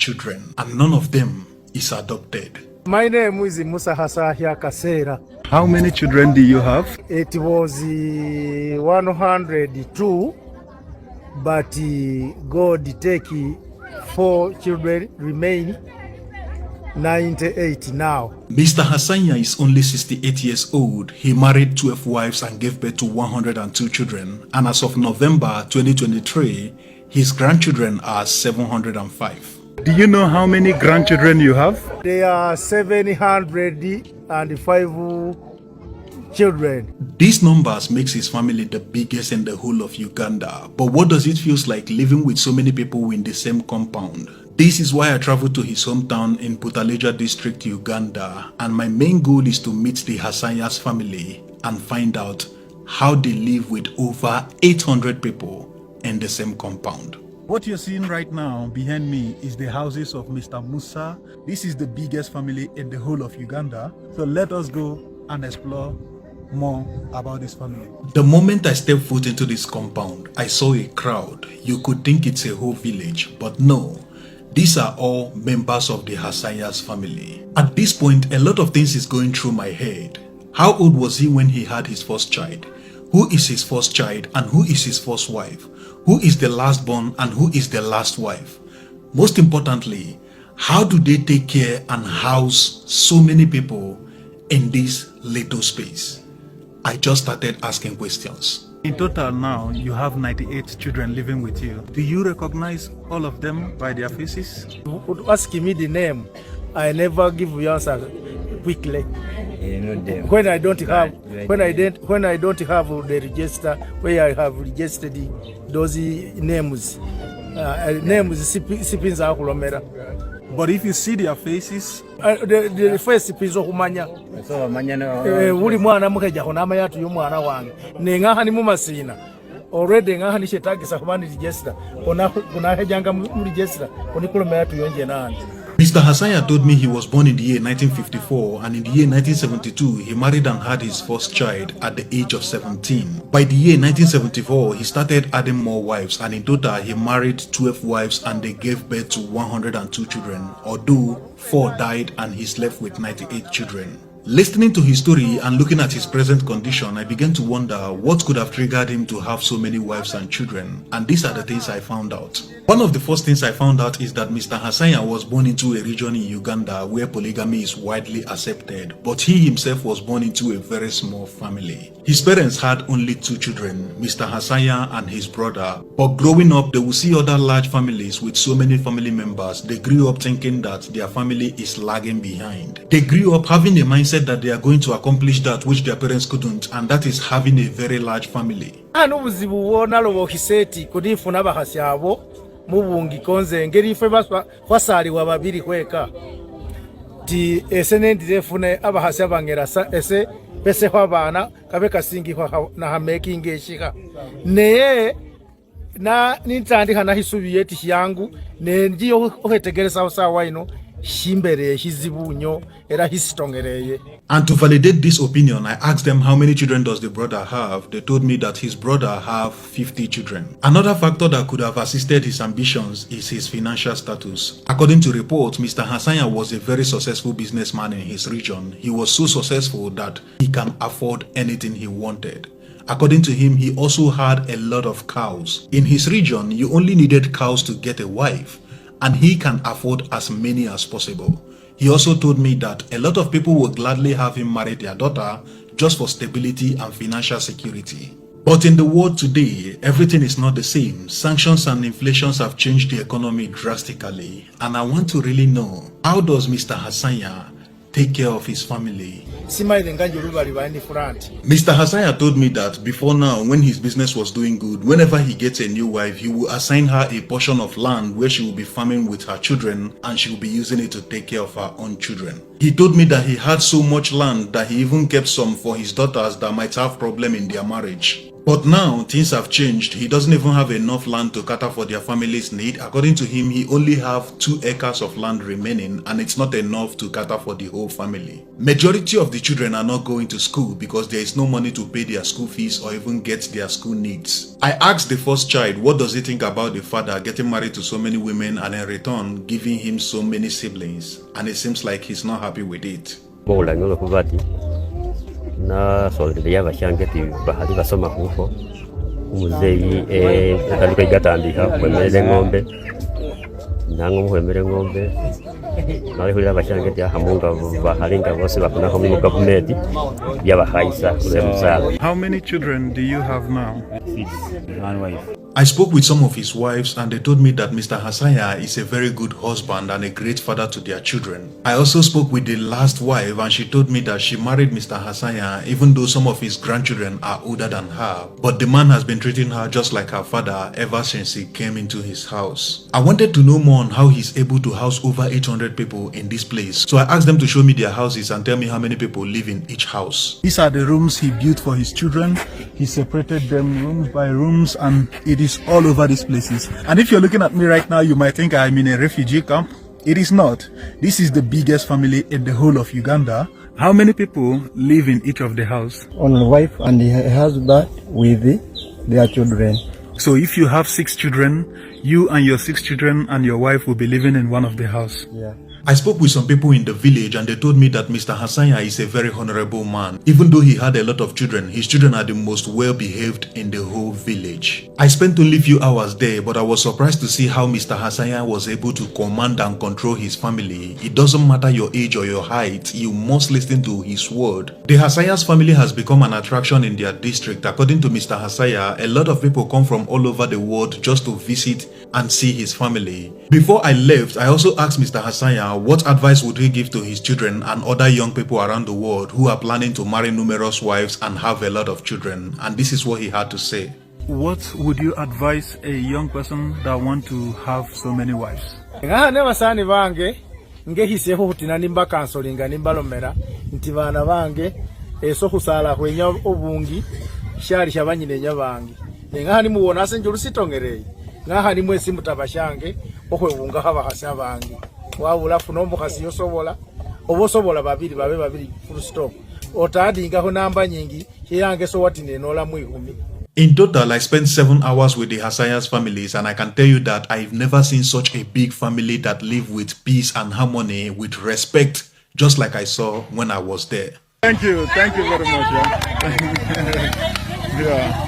children, and none of them is adopted. My name is Musa Hassaya Kasera. How many children do you have? It was 102, but God take 4 children remain, 98 now. Mr. Hassaya is only 68 years old. He married 12 wives and gave birth to 102 children. And as of November 2023, his grandchildren are 705. Do you know how many grandchildren you have? There are 705 children. These numbers makes his family the biggest in the whole of Uganda. But what does it feel like living with so many people in the same compound? This is why I traveled to his hometown in Butaleja district, Uganda, and my main goal is to meet the Hassaya's family and find out how they live with over 800 people in the same compound. What you're seeing right now behind me is the houses of Mr. Musa. This is the biggest family in the whole of Uganda. So let us go and explore more about this family. The moment I stepped foot into this compound, I saw a crowd. You could think it's a whole village, but no. These are all members of the Hassaya's family. At this point, a lot of things is going through my head. How old was he when he had his first child? Who is his first child and who is his first wife? Who is the last born and who is the last wife? Most importantly, how do they take care and house so many people in this little space? I just started asking questions. In total now, you have 98 children living with you. Do you recognize all of them by their faces? Ask me the name. I never give you answer quickly. When I don't have the register where I have registered those names, names are. But if you see their faces, the face is okumanya. Uli mwana mukeja konama yatu y'umwana wange. Nengaha ni mumasina. Already ngaha ni shetagisa kubani register. Kuna hejanga mu register. Konikuloma yatu yonje nani. Mr. Hassaya told me he was born in the year 1954 and in the year 1972 he married and had his first child at the age of 17. By the year 1974 he started adding more wives and in total he married 12 wives and they gave birth to 102 children, although 4 died and he's left with 98 children. Listening to his story and looking at his present condition, I began to wonder what could have triggered him to have so many wives and children, and these are the things I found out. One of the first things I found out is that Mr. Hassaya was born into a region in Uganda where polygamy is widely accepted, but he himself was born into a very small family. His parents had only 2 children, Mr. Hassaya and his brother, but growing up they would see other large families with so many family members. They grew up thinking that their family is lagging behind. They grew up having a mindset that they are going to accomplish that which their parents couldn't, and that is having a very large family. Anubuzibu wona lobo kiseti kudifuna bahasyabo mubungi konze ngeri ife basali wa babiri kweka ti esenendi defune abahasya bangera ese pese hwabana kabeka singi na hamaking eshika neye na nintandika na hisubiye ti yangu ne ngiyo ohetegereza sawa ino shimbere hizibunyo era histongereye. And to validate this opinion, I asked them how many children does the brother have. They told me that his brother have 50 children. Another factor that could have assisted his ambitions is his financial status. According to reports, Mr. Hassaya was a very successful businessman in his region. He was so successful that he can afford anything he wanted. According to him, he also had a lot of cows. In his region, you only needed cows to get a wife, and he can afford as many as possible. He also told me that a lot of people would gladly have him marry their daughter just for stability and financial security. But in the world today, everything is not the same. Sanctions and inflations have changed the economy drastically. And I want to really know, how does Mr. Hassaya take care of his family? Mr. Hassaya told me that before now, when his business was doing good, whenever he gets a new wife, he will assign her a portion of land where she will be farming with her children and she will be using it to take care of her own children. He told me that he had so much land that he even kept some for his daughters that might have problem in their marriage. But now things have changed. He doesn't even have enough land to cater for their family's need. According to him, he only have 2 acres of land remaining, and it's not enough to cater for the whole family. Majority of the children are not going to school because there is no money to pay their school fees or even get their school needs. I asked the first child what does he think about the father getting married to so many women and in return giving him so many siblings, and it seems like he's not happy with it. Na solidde yabashangeti bahali basoma kufo umuzeyi akaluka igatandika kwemerera ng'ombe nango muhemere ng'ombe nawe hulira bashangeti hamunga bahalinga bose bakunako mu government yabahaisa kulemuzalo. How many children do you have now? 6, one wife. I spoke with some of his wives and they told me that Mr. Hassaya is a very good husband and a great father to their children. I also spoke with the last wife and she told me that she married Mr. Hassaya even though some of his grandchildren are older than her. But the man has been treating her just like her father ever since he came into his house. I wanted to know more on how he's able to house over 800 people in this place. So I asked them to show me their houses and tell me how many people live in each house. These are the rooms he built for his children. He separated them rooms by rooms and it is all over these places. And if you're looking at me right now, you might think I'm in a refugee camp. It is not. This is the biggest family in the whole of Uganda. How many people live in each of the house? Only wife and he has that with their children. So if you have 6 children, you and your 6 children and your wife will be living in one of the house. Yeah. I spoke with some people in the village and they told me that Mr. Hassaya is a very honorable man. Even though he had a lot of children, his children are the most well behaved in the whole village. I spent only a few hours there, but I was surprised to see how Mr. Hassaya was able to command and control his family. It doesn't matter your age or your height, you must listen to his word. The Hassaya's family has become an attraction in their district. According to Mr. Hassaya, a lot of people come from all over the world just to visit and see his family. Before I left, I also asked Mr. Hassaya what advice would he give to his children and other young people around the world who are planning to marry numerous wives and have a lot of children, and this is what he had to say. What would you advise a young person that want to have so many wives? Basani bange ngehiseho hutina nimba kansolinga nimba lomera nti bana bange eso kusala kwenya obungi shali shabanyine nyabangi ngaha nimuwona senjuru sitongereye ngaha nimwe simutabashange okwebunga habakasya bange wabula funo mukasi yosobola obosobola babiri babe babiri full stop otadingaho namba nyingi kiyange so wati nenola mwihumi. In total, I spent 7 hours with the Hassaya's families and I can tell you that I've never seen such a big family that live with peace and harmony, with respect, just like I saw when I was there. Thank you very much. Yeah.